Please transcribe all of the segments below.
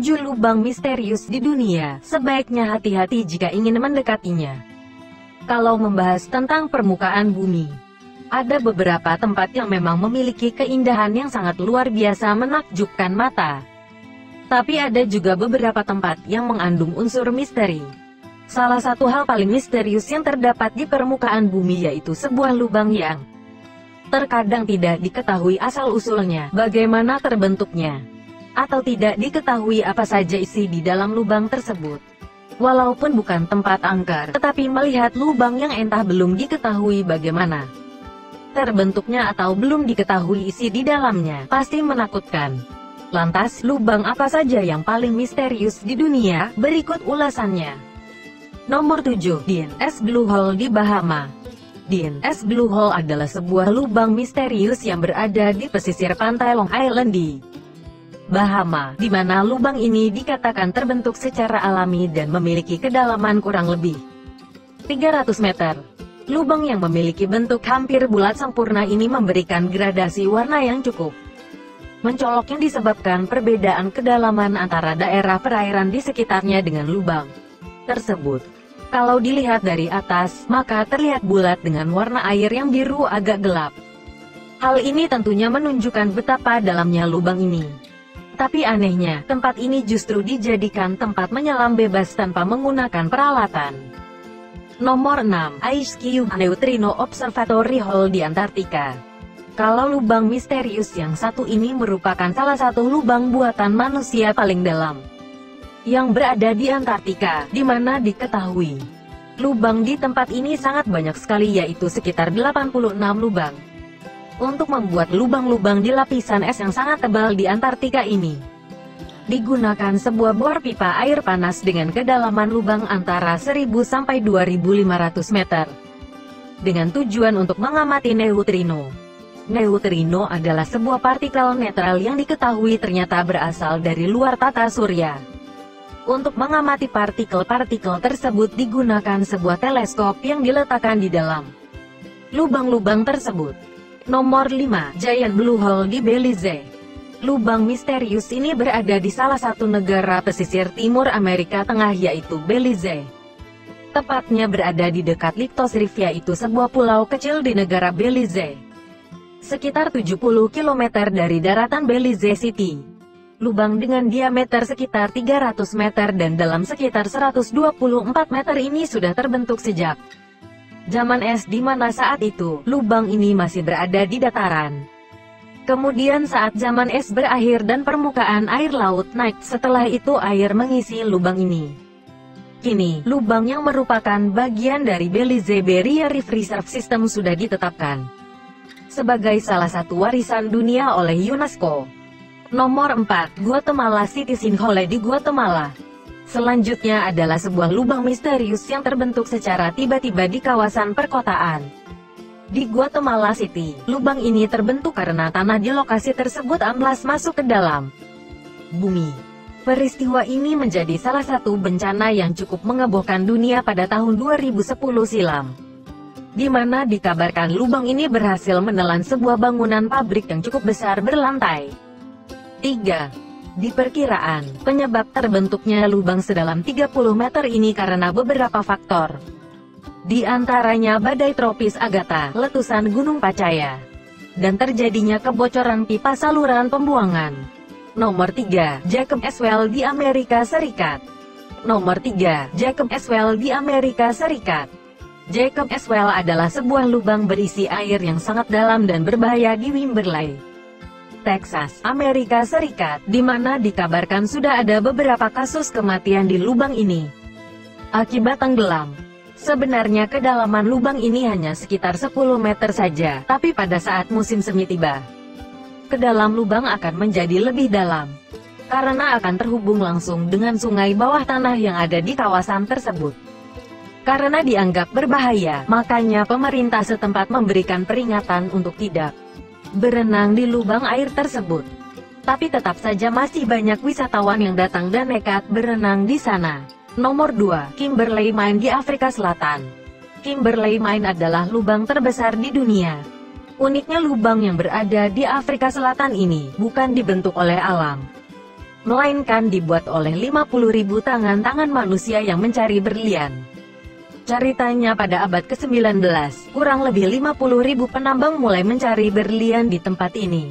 7 lubang misterius di dunia, sebaiknya hati-hati jika ingin mendekatinya. Kalau membahas tentang permukaan bumi, ada beberapa tempat yang memang memiliki keindahan yang sangat luar biasa menakjubkan mata. Tapi ada juga beberapa tempat yang mengandung unsur misteri. Salah satu hal paling misterius yang terdapat di permukaan bumi yaitu sebuah lubang yang terkadang tidak diketahui asal-usulnya, bagaimana terbentuknya, atau tidak diketahui apa saja isi di dalam lubang tersebut. Walaupun bukan tempat angker, tetapi melihat lubang yang entah belum diketahui bagaimana terbentuknya atau belum diketahui isi di dalamnya, pasti menakutkan. Lantas, lubang apa saja yang paling misterius di dunia? Berikut ulasannya. Nomor 7. Dean S. Blue Hole di Bahama. Dean S. Blue Hole adalah sebuah lubang misterius yang berada di pesisir pantai Long Island di Bahama, di mana lubang ini dikatakan terbentuk secara alami dan memiliki kedalaman kurang lebih 300 meter. Lubang yang memiliki bentuk hampir bulat sempurna ini memberikan gradasi warna yang cukup mencolok yang disebabkan perbedaan kedalaman antara daerah perairan di sekitarnya dengan lubang tersebut. Kalau dilihat dari atas, maka terlihat bulat dengan warna air yang biru agak gelap. Hal ini tentunya menunjukkan betapa dalamnya lubang ini. Tapi anehnya, tempat ini justru dijadikan tempat menyelam bebas tanpa menggunakan peralatan. Nomor 6. Ice Cube Neutrino Observatory Hole di Antartika. Kalau lubang misterius yang satu ini merupakan salah satu lubang buatan manusia paling dalam yang berada di Antartika, di mana diketahui lubang di tempat ini sangat banyak sekali, yaitu sekitar 86 lubang. Untuk membuat lubang-lubang di lapisan es yang sangat tebal di Antartika ini, digunakan sebuah bor pipa air panas dengan kedalaman lubang antara 1000 sampai 2500 meter, dengan tujuan untuk mengamati neutrino. Neutrino adalah sebuah partikel netral yang diketahui ternyata berasal dari luar tata surya. Untuk mengamati partikel-partikel tersebut digunakan sebuah teleskop yang diletakkan di dalam lubang-lubang tersebut. Nomor 5. Giant Blue Hole di Belize. Lubang misterius ini berada di salah satu negara pesisir timur Amerika Tengah, yaitu Belize. Tepatnya berada di dekat Lictos Reef, yaitu sebuah pulau kecil di negara Belize, sekitar 70 km dari daratan Belize City. Lubang dengan diameter sekitar 300 meter dan dalam sekitar 124 meter ini sudah terbentuk sejak zaman es, di mana saat itu, lubang ini masih berada di dataran. Kemudian saat zaman es berakhir dan permukaan air laut naik, setelah itu air mengisi lubang ini. Kini, lubang yang merupakan bagian dari Belize Barrier Reef Reserve System sudah ditetapkan sebagai salah satu warisan dunia oleh UNESCO. Nomor 4. Guatemala City Sinkhole di Guatemala. Selanjutnya adalah sebuah lubang misterius yang terbentuk secara tiba-tiba di kawasan perkotaan di Guatemala City. Lubang ini terbentuk karena tanah di lokasi tersebut amblas masuk ke dalam bumi. Peristiwa ini menjadi salah satu bencana yang cukup mengebohkan dunia pada tahun 2010 silam, di mana dikabarkan lubang ini berhasil menelan sebuah bangunan pabrik yang cukup besar berlantai 3. Diperkiraan, penyebab terbentuknya lubang sedalam 30 meter ini karena beberapa faktor. Di antaranya badai tropis Agatha, letusan Gunung Pacaya, dan terjadinya kebocoran pipa saluran pembuangan. Nomor 3. Jacob S. Well di Amerika Serikat. Nomor 3. Jacob S. Well di Amerika Serikat. Jacob S. Well adalah sebuah lubang berisi air yang sangat dalam dan berbahaya di Wimberley, Texas, Amerika Serikat, di mana dikabarkan sudah ada beberapa kasus kematian di lubang ini akibat tenggelam. Sebenarnya kedalaman lubang ini hanya sekitar 10 meter saja, tapi pada saat musim semi tiba, ke dalam lubang akan menjadi lebih dalam, karena akan terhubung langsung dengan sungai bawah tanah yang ada di kawasan tersebut. Karena dianggap berbahaya, makanya pemerintah setempat memberikan peringatan untuk tidak berenang di lubang air tersebut. Tapi tetap saja masih banyak wisatawan yang datang dan nekat berenang di sana. Nomor 2. Kimberley Mine di Afrika Selatan. Kimberley Mine adalah lubang terbesar di dunia. Uniknya lubang yang berada di Afrika Selatan ini bukan dibentuk oleh alam, melainkan dibuat oleh 50.000 tangan-tangan manusia yang mencari berlian. Ceritanya pada abad ke-19, kurang lebih 50.000 penambang mulai mencari berlian di tempat ini,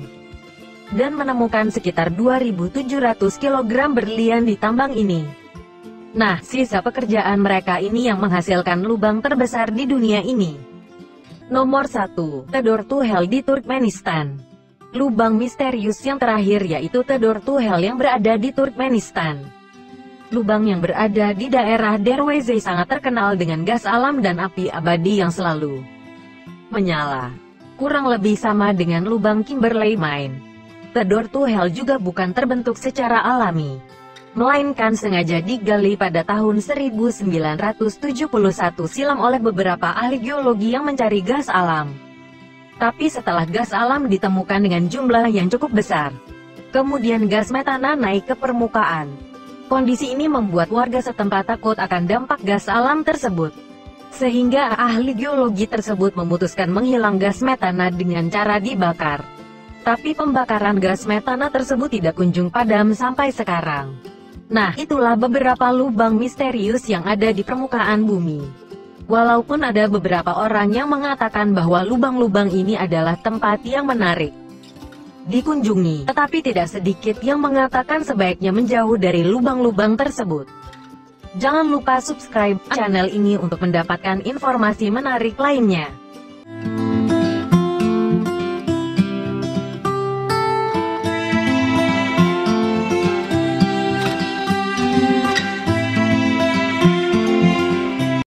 dan menemukan sekitar 2.700 kg berlian di tambang ini. Nah, sisa pekerjaan mereka ini yang menghasilkan lubang terbesar di dunia ini. Nomor 1. Tedor Tuhel di Turkmenistan. Lubang misterius yang terakhir yaitu Tedor Tuhel yang berada di Turkmenistan. Lubang yang berada di daerah Derweze sangat terkenal dengan gas alam dan api abadi yang selalu menyala. Kurang lebih sama dengan lubang Kimberley Mine. Tedor Tuhel juga bukan terbentuk secara alami, melainkan sengaja digali pada tahun 1971 silam oleh beberapa ahli geologi yang mencari gas alam. Tapi setelah gas alam ditemukan dengan jumlah yang cukup besar, kemudian gas metana naik ke permukaan. Kondisi ini membuat warga setempat takut akan dampak gas alam tersebut, sehingga ahli geologi tersebut memutuskan menghilang gas metana dengan cara dibakar. Tapi pembakaran gas metana tersebut tidak kunjung padam sampai sekarang. Nah, itulah beberapa lubang misterius yang ada di permukaan bumi. Walaupun ada beberapa orang yang mengatakan bahwa lubang-lubang ini adalah tempat yang menarik dikunjungi, tetapi tidak sedikit yang mengatakan sebaiknya menjauh dari lubang-lubang tersebut. Jangan lupa subscribe channel ini untuk mendapatkan informasi menarik lainnya.